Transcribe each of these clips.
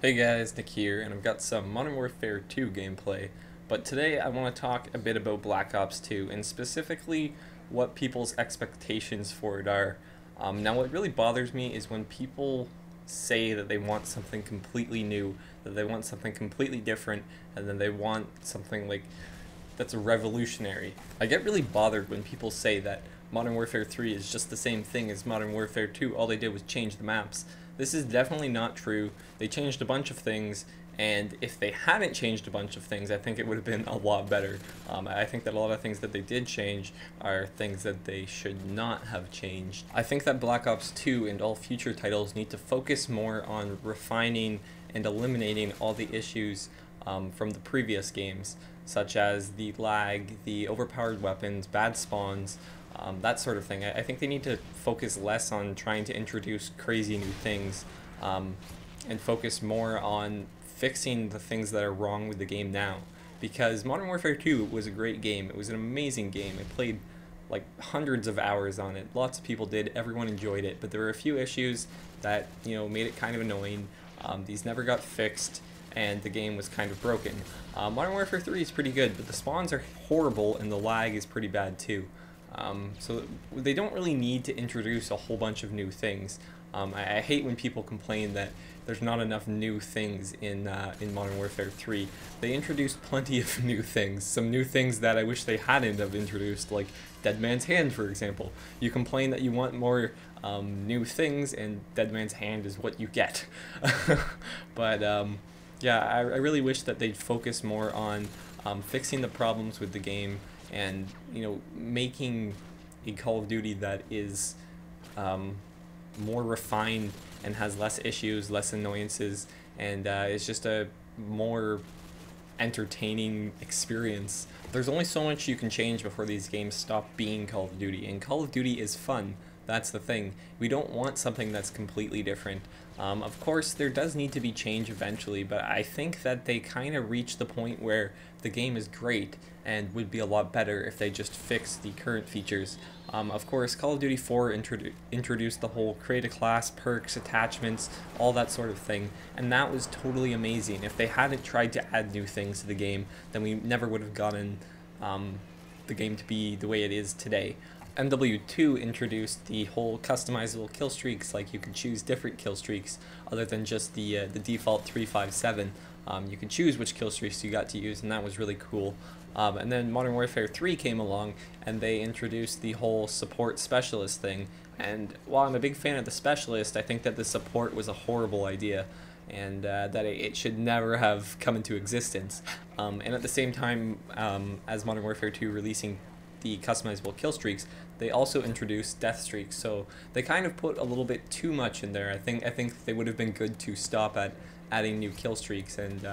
Hey guys, Nick here, and I've got some Modern Warfare 2 gameplay, but today I want to talk a bit about Black Ops 2, and specifically what people's expectations for it are. Now what really bothers me is when people say that they want something completely new, that they want something completely different, and then they want something like that's revolutionary. I get really bothered when people say that Modern Warfare 3 is just the same thing as Modern Warfare 2, all they did was change the maps. This is definitely not true. They changed a bunch of things, and if they hadn't changed a bunch of things, I think it would have been a lot better. I think that a lot of things that they did change are things that they should not have changed. I think that Black Ops 2 and all future titles need to focus more on refining and eliminating all the issues from the previous games, such as the lag, the overpowered weapons, bad spawns, that sort of thing. I think they need to focus less on trying to introduce crazy new things and focus more on fixing the things that are wrong with the game now. Because Modern Warfare 2 was a great game. It was an amazing game. I played like hundreds of hours on it. Lots of people did. Everyone enjoyed it. But there were a few issues that, made it kind of annoying. These never got fixed, and the game was kind of broken. Modern Warfare 3 is pretty good, but the spawns are horrible and the lag is pretty bad too. So they don't really need to introduce a whole bunch of new things. I hate when people complain that there's not enough new things in Modern Warfare 3. They introduced plenty of new things. Some new things that I wish they hadn't have introduced, like Dead Man's Hand, for example. You complain that you want more new things, and Dead Man's Hand is what you get. But yeah, I really wish that they'd focus more on fixing the problems with the game, and making a Call of Duty that is more refined and has less issues, less annoyances, and it's just a more entertaining experience. There's only so much you can change before these games stop being Call of Duty, and Call of Duty is fun. That's the thing. We don't want something that's completely different. Of course, there does need to be change eventually, but I think that they kind of reached the point where the game is great and would be a lot better if they just fixed the current features. Of course, Call of Duty 4 introduced the whole create a class, perks, attachments, all that sort of thing, and that was totally amazing. If they hadn't tried to add new things to the game, then we never would have gotten the game to be the way it is today. MW2 introduced the whole customizable kill streaks, like you could choose different kill streaks other than just the default 357. You could choose which kill streaks you got to use, and that was really cool. And then Modern Warfare 3 came along, and they introduced the whole support specialist thing. And while I'm a big fan of the specialist, I think that the support was a horrible idea, and that it should never have come into existence. And at the same time, as Modern Warfare 2 releasing the customizable kill streaks, they also introduced death streaks, so they kind of put a little bit too much in there. I think they would have been good to stop at adding new kill streaks and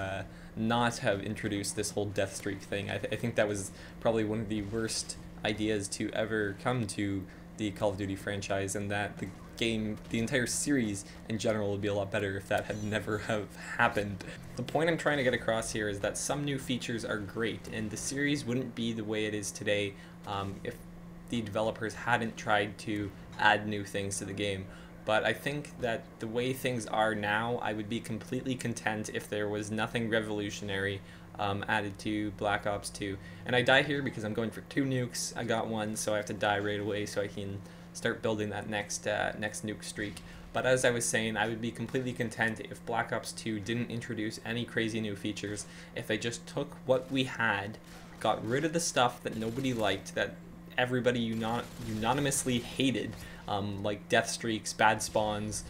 not have introduced this whole death streak thing. I think that was probably one of the worst ideas to ever come to the Call of Duty franchise, and that the game, the entire series in general, would be a lot better if that had never have happened. The point I'm trying to get across here is that some new features are great, and the series wouldn't be the way it is today if the developers hadn't tried to add new things to the game. But I think that the way things are now, I would be completely content if there was nothing revolutionary added to Black Ops 2. And I die here because I'm going for 2 nukes. I got one, so I have to die right away so I can start building that next nuke streak. But as I was saying, I would be completely content if Black Ops 2 didn't introduce any crazy new features, if they just took what we had, got rid of the stuff that nobody liked, that everybody unanimously hated, like death streaks, bad spawns,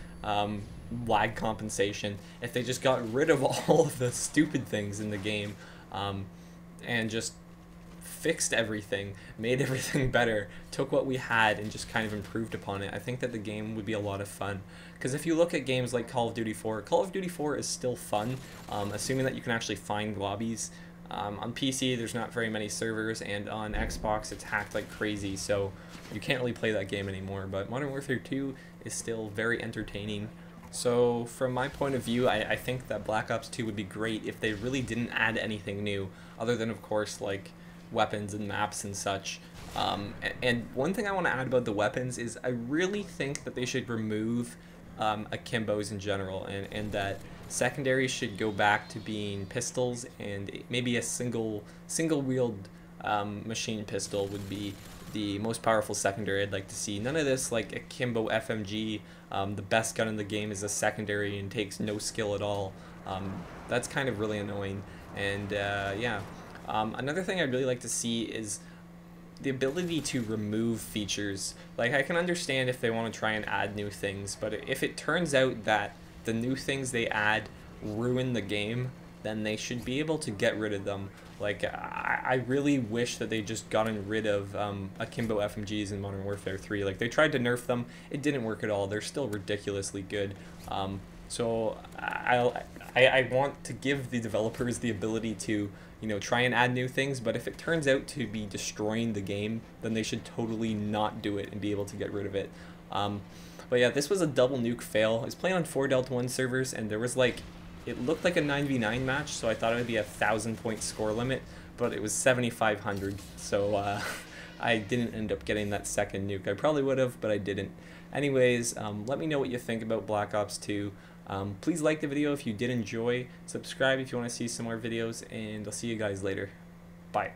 lag compensation. If they just got rid of all of the stupid things in the game and just fixed everything, made everything better, took what we had and just kind of improved upon it, I think that the game would be a lot of fun. Because if you look at games like Call of Duty 4, Call of Duty 4 is still fun, assuming that you can actually find lobbies. On PC, there's not very many servers, and on Xbox, it's hacked like crazy, so you can't really play that game anymore. But Modern Warfare 2 is still very entertaining. So from my point of view, I think that Black Ops 2 would be great if they really didn't add anything new, other than, of course, like weapons and maps and such. And one thing I want to add about the weapons is I really think that they should remove akimbos in general, and that Secondary should go back to being pistols, and maybe a single-wheeled machine pistol would be the most powerful secondary I'd like to see. None of this like akimbo FMG, the best gun in the game is a secondary and takes no skill at all. That's kind of really annoying. And yeah, another thing I'd really like to see is the ability to remove features. Like, I can understand if they want to try and add new things, but if it turns out that the new things they add ruin the game, then they should be able to get rid of them. Like, I really wish that they just gotten rid of akimbo FMGs in Modern Warfare 3. Like, they tried to nerf them, it didn't work at all. They're still ridiculously good. So I want to give the developers the ability to, you know, try and add new things, but if it turns out to be destroying the game, then they should totally not do it and be able to get rid of it. But yeah, this was a double nuke fail. I was playing on 4 Delta 1 servers, and there was like, it looked like a 9v9 match, so I thought it would be a 1,000-point score limit, but it was 7,500, so I didn't end up getting that second nuke. I probably would have, but I didn't. Anyways, let me know what you think about Black Ops 2. Please like the video if you did enjoy, subscribe if you want to see some more videos, and I'll see you guys later. Bye.